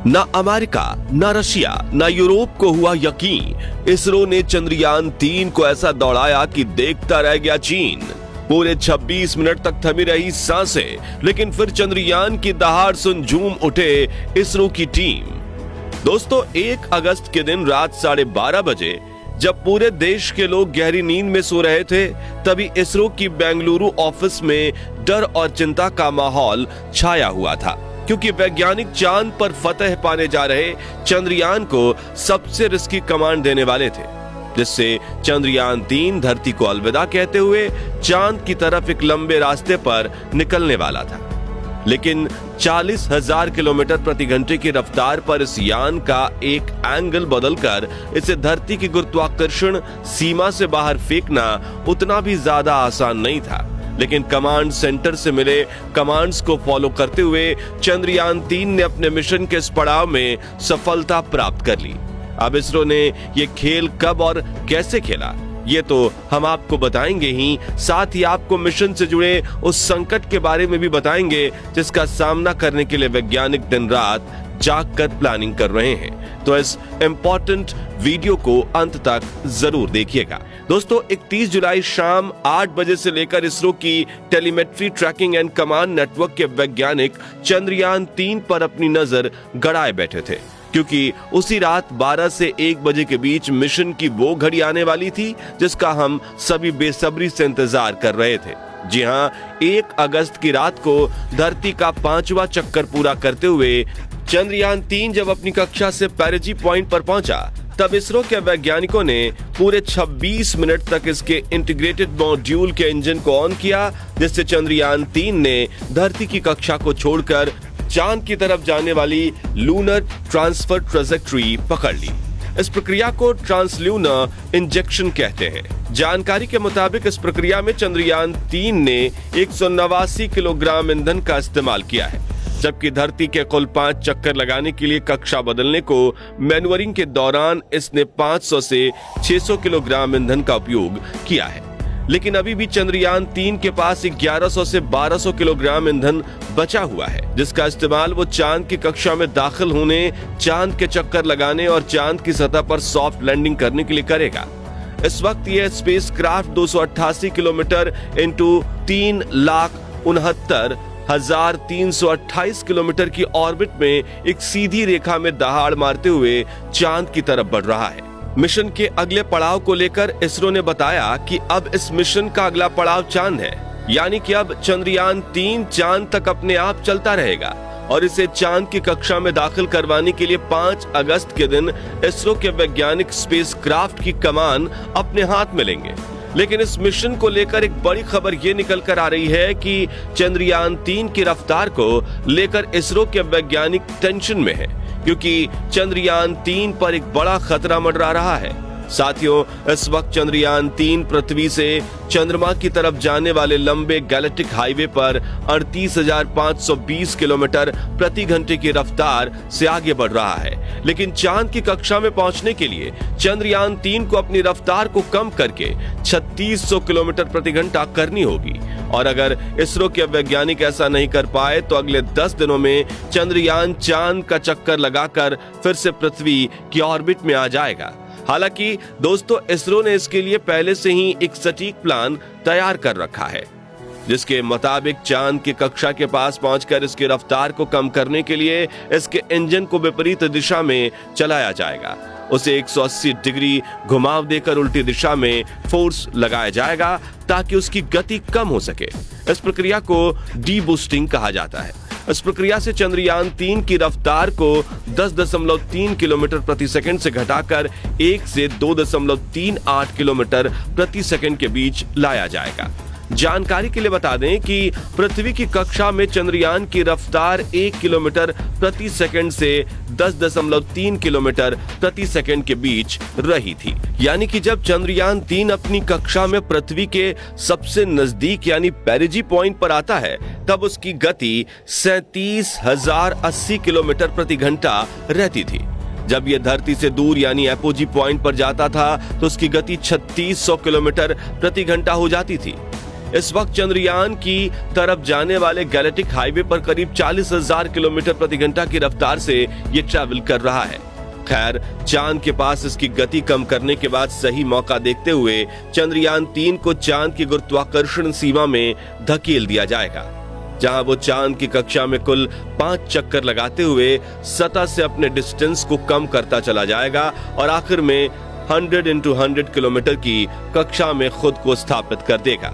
ना अमेरिका, ना रशिया, ना यूरोप को हुआ यकीन। इसरो ने चंद्रयान 3 को ऐसा दौड़ाया कि देखता रह गया चीन। पूरे 26 मिनट तक थमी रही सांसें, लेकिन फिर चंद्रयान की दहाड़ सुन झूम उठे इसरो की टीम। दोस्तों, 1 अगस्त के दिन रात 12:30 बजे जब पूरे देश के लोग गहरी नींद में सो रहे थे, तभी इसरो की बेंगलुरु ऑफिस में डर और चिंता का माहौल छाया हुआ था, क्योंकि वैज्ञानिक चांद पर फतह पाने जा रहे चंद्रयान को सबसे रिस्की कमांड देने वाले थे, जिससे चंद्रयान 3 धरती को अलविदा कहते हुए चांद की तरफ एक लंबे रास्ते पर निकलने वाला था। लेकिन 40,000 किलोमीटर प्रति घंटे की रफ्तार पर इस यान का एक एंगल बदलकर इसे धरती की गुरुत्वाकर्षण सीमा से बाहर फेंकना उतना भी ज्यादा आसान नहीं था। लेकिन कमांड सेंटर से मिले कमांड्स को फॉलो करते हुए चंद्रयान 3 ने अपने मिशन के इस पड़ाव में सफलता प्राप्त कर ली। अब इसरो ने ये खेल कब और कैसे खेला, ये तो हम आपको बताएंगे ही, साथ ही आपको मिशन से जुड़े उस संकट के बारे में भी बताएंगे जिसका सामना करने के लिए वैज्ञानिक दिन रात जागकर प्लानिंग कर रहे हैं। तो इस इंपॉर्टेंट वीडियो को अंत तक जरूर देखिएगा। दोस्तों, 31 जुलाई शाम 8 बजे से लेकर इसरो की telemetry tracking and command network के वैज्ञानिक चंद्रयान 3 पर अपनी नजर गड़ाए बैठे थे, क्योंकि उसी रात 12 से 1 बजे के बीच मिशन की वो घड़ी आने वाली थी जिसका हम सभी बेसब्री से इंतजार कर रहे थे। जी हां, 1 अगस्त की रात को धरती का 5वां चक्कर पूरा करते हुए चंद्रयान 3 जब अपनी कक्षा से पेरिजी पॉइंट पर पहुंचा, तब इसरो के वैज्ञानिकों ने पूरे 26 मिनट तक इसके इंटीग्रेटेड मॉड्यूल के इंजन को ऑन किया, जिससे चंद्रयान 3 ने धरती की कक्षा को छोड़कर चांद की तरफ जाने वाली लूनर ट्रांसफर ट्रेजेक्ट्री पकड़ ली। इस प्रक्रिया को ट्रांसल्यूनर इंजेक्शन कहते हैं। जानकारी के मुताबिक इस प्रक्रिया में चंद्रयान 3 ने 189 किलोग्राम ईंधन का इस्तेमाल किया है, जबकि धरती के कुल 5 चक्कर लगाने के लिए कक्षा बदलने को मैन्यूवरिंग के दौरान इसने 500 से 600 किलोग्राम ईंधन का उपयोग किया है। लेकिन अभी भी चंद्रयान 3 के पास 1100 से 1200 किलोग्राम ईंधन बचा हुआ है, जिसका इस्तेमाल वो चांद की कक्षा में दाखिल होने, चांद के चक्कर लगाने और चांद की सतह पर सॉफ्ट लैंडिंग करने के लिए करेगा। इस वक्त यह स्पेसक्राफ्ट 288 किलोमीटर इंटू 3,69,328 किलोमीटर की ऑर्बिट में एक सीधी रेखा में दहाड़ मारते हुए चांद की तरफ बढ़ रहा है। मिशन के अगले पड़ाव को लेकर इसरो ने बताया कि अब इस मिशन का अगला पड़ाव चांद है, यानी कि अब चंद्रयान 3 चांद तक अपने आप चलता रहेगा और इसे चांद की कक्षा में दाखिल करवाने के लिए 5 अगस्त के दिन इसरो के वैज्ञानिक स्पेसक्राफ्ट की कमान अपने हाथ में लेंगे। लेकिन इस मिशन को लेकर एक बड़ी खबर ये निकल कर आ रही है कि चंद्रयान 3 की रफ्तार को लेकर इसरो के वैज्ञानिक टेंशन में है, क्योंकि चंद्रयान 3 पर एक बड़ा खतरा मंडरा रहा है। साथियों, इस वक्त चंद्रयान 3 पृथ्वी से चंद्रमा की तरफ जाने वाले लंबे गैलेक्टिक हाईवे पर 38,520 किलोमीटर प्रति घंटे की रफ्तार से आगे बढ़ रहा है। लेकिन चांद की कक्षा में पहुंचने के लिए चंद्रयान 3 को अपनी रफ्तार को कम करके 3600 किलोमीटर प्रति घंटा करनी होगी। और अगर इसरो के वैज्ञानिक ऐसा नहीं कर पाए तो अगले 10 दिनों में चंद्रयान चांद का चक्कर लगाकर फिर से पृथ्वी की ऑर्बिट में आ जाएगा। हालांकि दोस्तों, इसरो ने इसके लिए पहले से ही एक सटीक प्लान तैयार कर रखा है, जिसके मुताबिक चांद की कक्षा के पास पहुंचकर इसकी रफ्तार को कम करने के लिए इसके इंजन को विपरीत दिशा में चलाया जाएगा। उसे 180 डिग्री घुमाव देकर उल्टी दिशा में फोर्स लगाया जाएगा ताकि उसकी गति कम हो सके। इस प्रक्रिया को डी-बूस्टिंग कहा जाता है। इस प्रक्रिया से चंद्रयान 3 की रफ्तार को 10.3 किलोमीटर प्रति सेकंड से घटाकर 1 से 2.38 किलोमीटर प्रति सेकंड के बीच लाया जाएगा। जानकारी के लिए बता दें कि पृथ्वी की कक्षा में चंद्रयान की रफ्तार 1 किलोमीटर प्रति सेकंड से 10.3 किलोमीटर प्रति सेकंड के बीच रही थी। यानी कि जब चंद्रयान 3 अपनी कक्षा में पृथ्वी के सबसे नजदीक यानी पेरिजी पॉइंट पर आता है, तब उसकी गति 37,080 किलोमीटर प्रति घंटा रहती थी। जब यह धरती से दूर यानी एपोजी पॉइंट पर जाता था तो उसकी गति 3600 किलोमीटर प्रति घंटा हो जाती थी। इस वक्त चंद्रयान की तरफ जाने वाले गैलेक्टिक हाईवे पर करीब 40,000 किलोमीटर प्रति घंटा की रफ्तार से ये ट्रैवल कर रहा है। खैर, चांद के पास इसकी गति कम करने के बाद सही मौका देखते हुए चंद्रयान 3 को चांद की गुरुत्वाकर्षण सीमा में धकेल दिया जाएगा, जहां वो चांद की कक्षा में कुल 5 चक्कर लगाते हुए सतह से अपने डिस्टेंस को कम करता चला जाएगा और आखिर में 100 × 100 किलोमीटर की कक्षा में खुद को स्थापित कर देगा।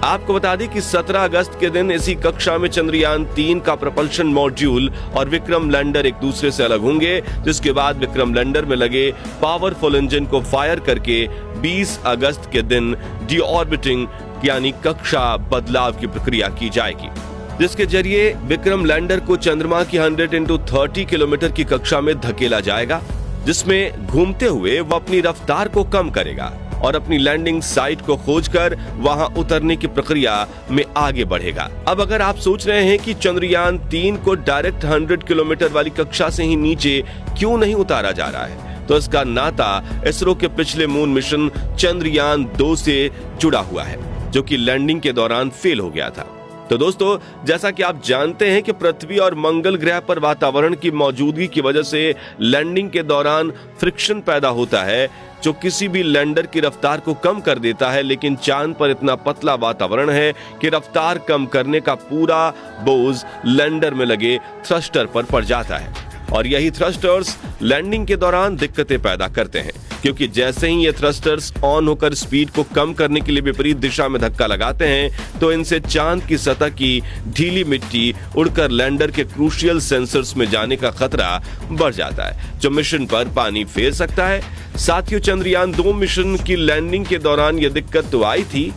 आपको बता दें कि 17 अगस्त के दिन इसी कक्षा में चंद्रयान 3 का propulsion मॉड्यूल और विक्रम लैंडर एक दूसरे से अलग होंगे, जिसके बाद विक्रम लैंडर में लगे पावरफुल इंजन को फायर करके 20 अगस्त के दिन डीऑर्बिटिंग यानी कक्षा बदलाव की प्रक्रिया की जाएगी, जिसके जरिए विक्रम लैंडर को चंद्रमा की 100 × 30 किलोमीटर की कक्षा में धकेला जाएगा, जिसमें घूमते हुए वो अपनी रफ्तार को कम करेगा और अपनी लैंडिंग साइट को खोजकर वहां उतरने की प्रक्रिया में आगे बढ़ेगा। अब अगर आप सोच रहे हैं कि चंद्रयान 3 को डायरेक्ट 100 किलोमीटर वाली कक्षा से ही नीचे क्यों नहीं उतारा जा रहा है, तो इसका नाता इसरो के पिछले मून मिशन चंद्रयान 2 से जुड़ा हुआ है, जो कि लैंडिंग के दौरान फेल हो गया था। तो दोस्तों, जैसा कि आप जानते हैं कि पृथ्वी और मंगल ग्रह पर वातावरण की मौजूदगी की वजह से लैंडिंग के दौरान फ्रिक्शन पैदा होता है, जो किसी भी लैंडर की रफ्तार को कम कर देता है, लेकिन चांद पर इतना पतला वातावरण है कि रफ्तार कम करने का पूरा बोझ लैंडर में लगे थ्रस्टर पर पड़ जाता है और यही थ्रस्टर्स लैंडिंग के दौरान दिक्कतें पैदा करते हैं, क्योंकि जैसे ही ये थ्रस्टर्स ऑन होकर स्पीड को कम करने के लिए विपरीत दिशा में धक्का लगाते हैं, तो इनसे चांद की सतह की ढीली मिट्टी उड़कर लैंडर के क्रूशियल सेंसर्स में जाने का खतरा बढ़ जाता है, जो मिशन पर पानी फेर सकता है। साथियों, चंद्रयान 2 मिशन की लैंडिंग के दौरान यह दिक्कत तो आई थी,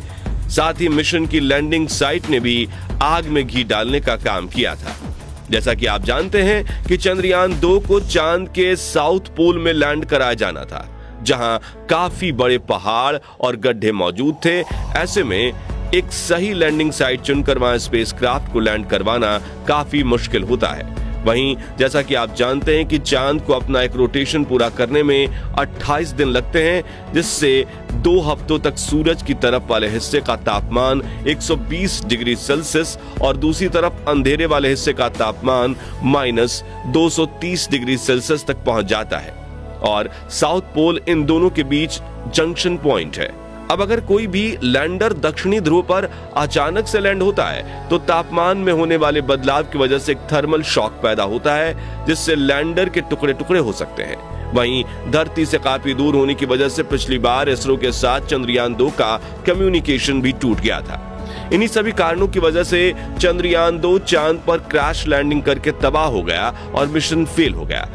साथ ही मिशन की लैंडिंग साइट ने भी आग में घी डालने का काम किया था। जैसा कि आप जानते हैं कि चंद्रयान 2 को चांद के साउथ पोल में लैंड कराया जाना था, जहां काफी बड़े पहाड़ और गड्ढे मौजूद थे। ऐसे में एक सही लैंडिंग साइट चुनकर वहां स्पेसक्राफ्ट को लैंड करवाना काफी मुश्किल होता है। वहीं जैसा कि आप जानते हैं कि चांद को अपना एक रोटेशन पूरा करने में 28 दिन लगते हैं, जिससे 2 हफ्तों तक सूरज की तरफ वाले हिस्से का तापमान 120 डिग्री सेल्सियस और दूसरी तरफ अंधेरे वाले हिस्से का तापमान -230 डिग्री सेल्सियस तक पहुंच जाता है और साउथ पोल इन दोनों के बीच जंक्शन पॉइंट है। अब अगर कोई भी लैंडर दक्षिणी ध्रुव पर अचानक से लैंड होता है, तो तापमान में होने वाले बदलाव की वजह से एक थर्मल शॉक पैदा होता है, जिससे लैंडर के टुकड़े टुकड़े हो सकते हैं। वहीं धरती से काफी दूर होने की वजह से पिछली बार इसरो के साथ चंद्रयान 2 का कम्युनिकेशन भी टूट गया था। इन्हीं सभी कारणों की वजह से चंद्रयान 2 चांद पर क्रैश लैंडिंग करके तबाह हो गया और मिशन फेल हो गया।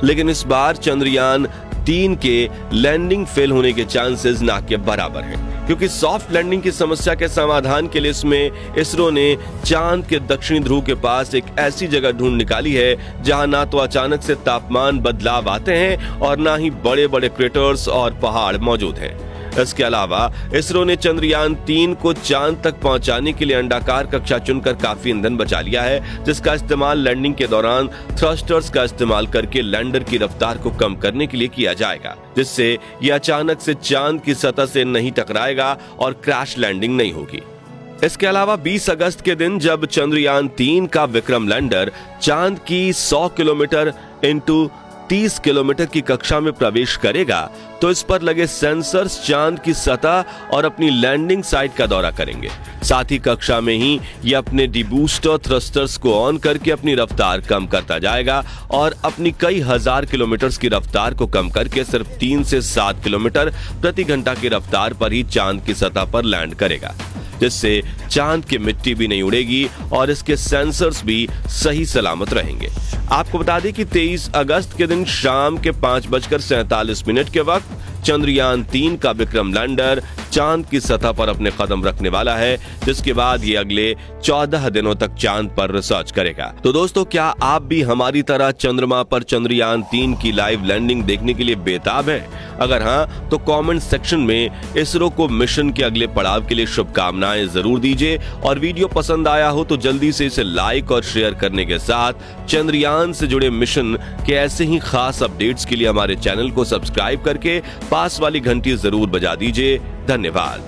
लेकिन इस बार चंद्रयान 3 के लैंडिंग फेल होने के चांसेस ना के बराबर हैं, क्योंकि सॉफ्ट लैंडिंग की समस्या के समाधान के लिए इसमें इसरो ने चांद के दक्षिणी ध्रुव के पास एक ऐसी जगह ढूंढ निकाली है जहां ना तो अचानक से तापमान बदलाव आते हैं और ना ही बड़े बड़े क्रेटर्स और पहाड़ मौजूद हैं। इसके अलावा इसरो ने चंद्रयान 3 को चांद तक पहुंचाने के लिए अंडाकार कक्षा चुनकर काफी ईंधन बचा लिया है, जिसका इस्तेमाल लैंडिंग के दौरान थ्रस्टर्स का इस्तेमाल करके लैंडर की रफ्तार को कम करने के लिए किया जाएगा, जिससे यह अचानक से चांद की सतह से नहीं टकराएगा और क्रैश लैंडिंग नहीं होगी। इसके अलावा 20 अगस्त के दिन जब चंद्रयान 3 का विक्रम लैंडर चांद की 100 किलोमीटर × 30 किलोमीटर की कक्षा में प्रवेश करेगा, तो इस पर लगे सेंसर्स चांद की सतह और अपनी लैंडिंग साइट का दौरा करेंगे। साथ ही कक्षा में ही ये अपने डिबूस्टर थ्रस्टर्स को ऑन करके अपनी रफ्तार कम करता जाएगा और अपनी कई हजार किलोमीटर की रफ्तार को कम करके सिर्फ 3 से 7 किलोमीटर प्रति घंटा की रफ्तार पर ही चांद की सतह पर लैंड करेगा, जिससे चांद की मिट्टी भी नहीं उड़ेगी और इसके सेंसर्स भी सही सलामत रहेंगे। आपको बता दें कि 23 अगस्त के दिन शाम के 5:47 के वक्त चंद्रयान 3 का विक्रम लैंडर चांद की सतह पर अपने कदम रखने वाला है, जिसके बाद ये अगले 14 दिनों तक चांद पर रिसर्च करेगा। तो दोस्तों, क्या आप भी हमारी तरह चंद्रमा पर चंद्रयान 3 की लाइव लैंडिंग देखने के लिए बेताब हैं? अगर हाँ, तो कमेंट सेक्शन में इसरो को मिशन के अगले पड़ाव के लिए शुभकामनाएं जरूर दीजिए और वीडियो पसंद आया हो तो जल्दी से इसे लाइक और शेयर करने के साथ चंद्रयान से जुड़े मिशन के ऐसे ही खास अपडेट्स के लिए हमारे चैनल को सब्सक्राइब करके पास वाली घंटी जरूर बजा दीजिए। धन्यवाद।